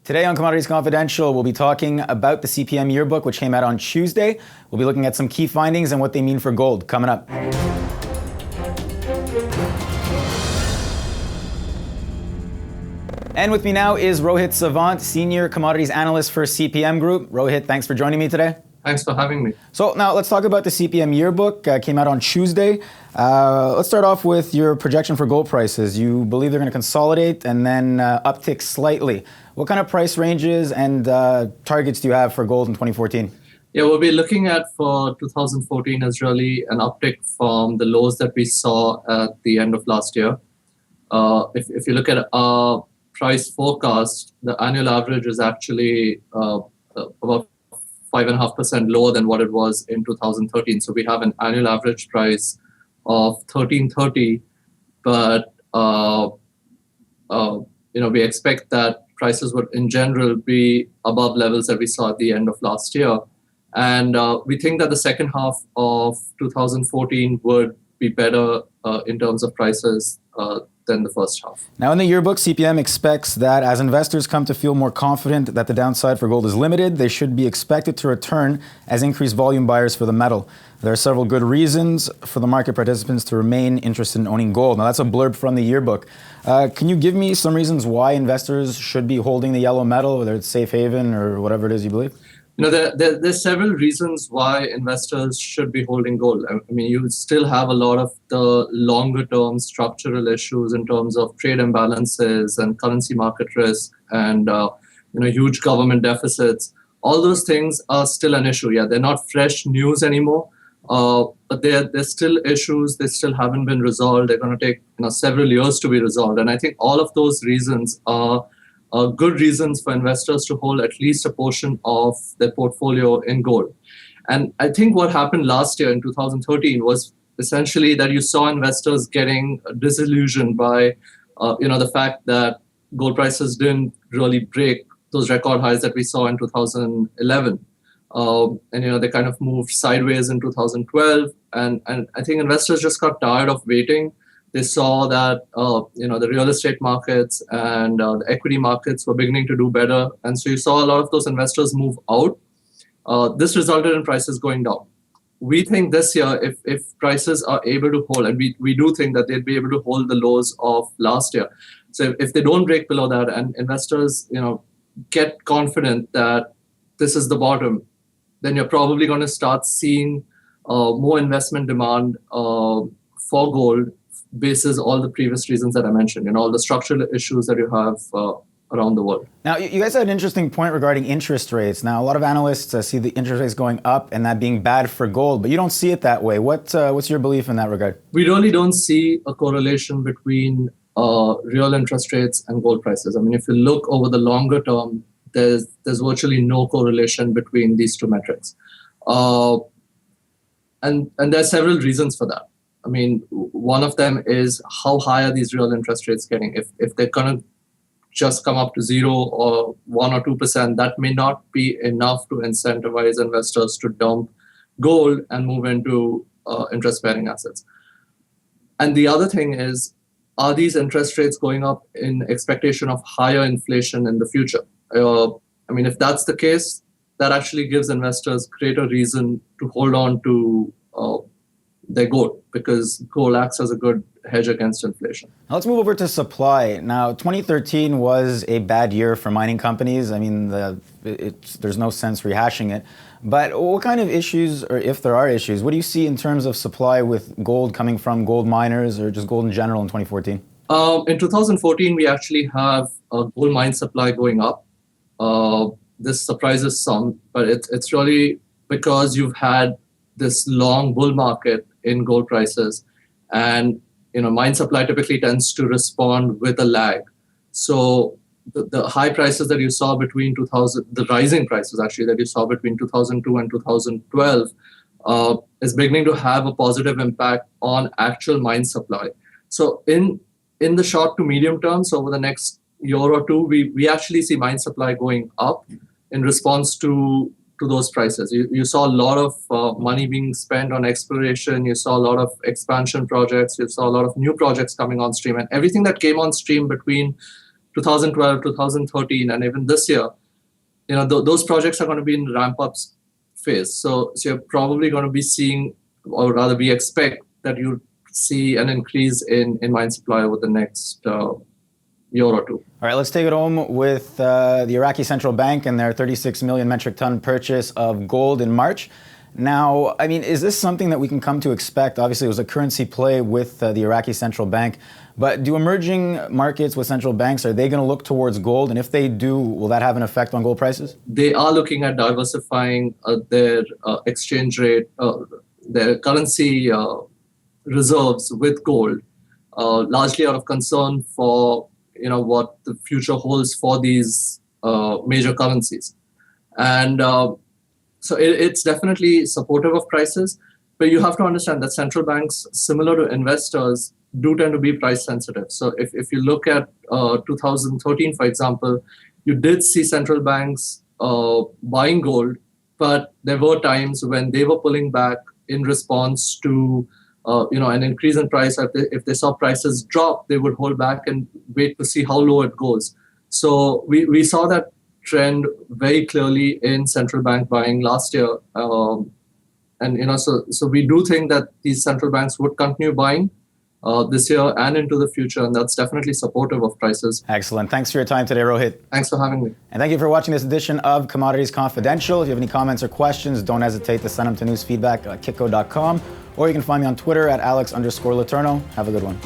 Today on Commodities Confidential, we'll be talking about the CPM Yearbook, which came out on Tuesday. We'll be looking at some key findings and what they mean for gold. Coming up. And with me now is Rohit Savant, Senior Commodities Analyst for CPM Group. Rohit, thanks for joining me today. Thanks for having me. So now let's talk about the CPM Yearbook. Came out on Tuesday. Let's start off with your projection for gold prices. You believe they're going to consolidate and then uptick slightly. What kind of price ranges and targets do you have for gold in 2014? Yeah, what we're looking at for 2014 is really an uptick from the lows that we saw at the end of last year. If you look at our price forecast, the annual average is actually about 5.5% lower than what it was in 2013. So we have an annual average price of 1330, but we expect that prices would in general be above levels that we saw at the end of last year. And we think that the second half of 2014 would be better in terms of prices than the first half. Now in the yearbook, CPM expects that as investors come to feel more confident that the downside for gold is limited, they should be expected to return as increased volume buyers for the metal. There are several good reasons for the market participants to remain interested in owning gold. Now that's a blurb from the yearbook. Can you give me some reasons why investors should be holding the yellow metal, whether it's safe haven or whatever it is you believe? There's several reasons why investors should be holding gold. I mean, you still have a lot of the longer-term structural issues in terms of trade imbalances and currency market risk and huge government deficits. All those things are still an issue. Yeah, they're not fresh news anymore, but they're still issues. They still haven't been resolved. They're going to take several years to be resolved. And I think all of those reasons are good reasons for investors to hold at least a portion of their portfolio in gold. And I think what happened last year in 2013 was essentially that you saw investors getting disillusioned by the fact that gold prices didn't really break those record highs that we saw in 2011. They kind of moved sideways in 2012. And I think investors just got tired of waiting. They saw that the real estate markets and the equity markets were beginning to do better, and so you saw a lot of those investors move out. This resulted in prices going down. We think this year, if prices are able to hold, and we do think that they'd be able to hold the lows of last year. So if they don't break below that, and investors get confident that this is the bottom, then you're probably going to start seeing more investment demand for gold, basis all the previous reasons that I mentioned, all the structural issues that you have around the world. Now, you guys had an interesting point regarding interest rates. Now, a lot of analysts see the interest rates going up and that being bad for gold, but you don't see it that way. What's your belief in that regard? We really don't see a correlation between real interest rates and gold prices. I mean, if you look over the longer term, there's virtually no correlation between these two metrics. And there are several reasons for that. I mean, one of them is how high are these real interest rates getting? If they're going to just come up to 0 or 1 or 2%, that may not be enough to incentivize investors to dump gold and move into interest-bearing assets. And the other thing is, are these interest rates going up in expectation of higher inflation in the future? If that's the case, that actually gives investors greater reason to hold on to their gold, because gold acts as a good hedge against inflation. Now let's move over to supply. Now, 2013 was a bad year for mining companies. I mean, there's no sense rehashing it. But what kind of issues, or if there are issues, what do you see in terms of supply with gold coming from gold miners or just gold in general in 2014? In 2014, we actually have a gold mine supply going up. This surprises some, but it's really because you've had this long bull market in gold prices, and mine supply typically tends to respond with a lag. So the high prices that you saw between the rising prices actually that you saw between 2002 and 2012 is beginning to have a positive impact on actual mine supply. So in the short to medium term, so over the next year or two, we actually see mine supply going up in response to those prices. You saw a lot of money being spent on exploration. You saw a lot of expansion projects. You saw a lot of new projects coming on stream. And everything that came on stream between 2012, 2013, and even this year, those projects are going to be in ramp-up phase. So you're probably going to be seeing, or rather we expect that you see an increase in mine supply over the next year or two. All right, let's take it home with the Iraqi Central Bank and their 36 million metric ton purchase of gold in March. Now, I mean, is this something that we can come to expect? Obviously, it was a currency play with the Iraqi Central Bank, but do emerging markets with central banks, are they going to look towards gold? And if they do, will that have an effect on gold prices? They are looking at diversifying their exchange rate, their currency reserves with gold, largely out of concern for what the future holds for these major currencies. And so it's definitely supportive of prices, but you have to understand that central banks, similar to investors, do tend to be price sensitive. So if you look at 2013, for example, you did see central banks buying gold, but there were times when they were pulling back in response to an increase in price. If they saw prices drop, they would hold back and wait to see how low it goes. So we saw that trend very clearly in central bank buying last year. So we do think that these central banks would continue buying this year and into the future, and that's definitely supportive of prices. Excellent. Thanks for your time today, Rohit. Thanks for having me. And thank you for watching this edition of Commodities Confidential. If you have any comments or questions, don't hesitate to send them to newsfeedback@kitco.com, or you can find me on Twitter at @Alex_Letourneau. Have a good one.